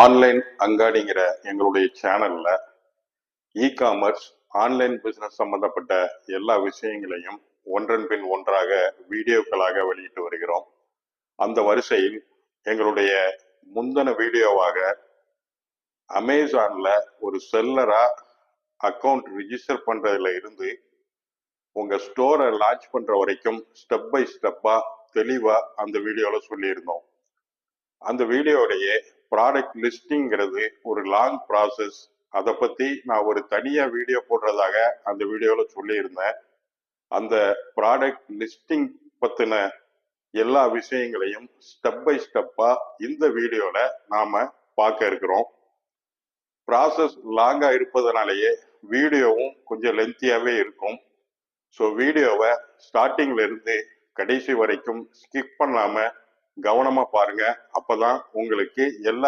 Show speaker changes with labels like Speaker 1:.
Speaker 1: Online அங்காடிங்கிற எங்களுடைய சேனல்ல e-commerce online business சம்பந்தப்பட்ட எல்லா விஷயங்களையும் ஒன்றன் பின் ஒன்றாக வீடியோக்களாக வெளியிட்டு வருகிறோம். அந்த வரிசையில் எங்களுடைய முந்தின வீடியோவாக அமேசான்ல ஒரு செல்லரா அக்கவுண்ட் ரிஜிஸ்டர் பண்றதுல இருந்து உங்க ஸ்டோரை லான்ச் பண்ற வரைக்கும் ஸ்டெப் பை ஸ்டெப்பா தெளிவா அந்த வீடியோல சொல்லியிருந்தோம். அந்த வீடியோடைய ப்ராடக்ட் லிஸ்டிங்கிறது ஒரு லாங் ப்ராசஸ். அதை பத்தி நான் ஒரு தனியா வீடியோ போடுறதாக அந்த வீடியோல சொல்லியிருந்தேன். அந்த ப்ராடக்ட் லிஸ்டிங் பத்தின எல்லா விஷயங்களையும் ஸ்டெப் பை ஸ்டெப்பா இந்த வீடியோல நாம பார்க்க இருக்கிறோம். ப்ராசஸ் லாங்கா இருப்பதனாலேயே வீடியோவும் கொஞ்சம் லென்த்தியாவே இருக்கும். ஸோ வீடியோவை ஸ்டார்டிங்ல இருந்து கடைசி வரைக்கும் ஸ்கிப் பண்ணாம கவனமா பாருங்க. அப்பதான் உங்களுக்கு எல்லா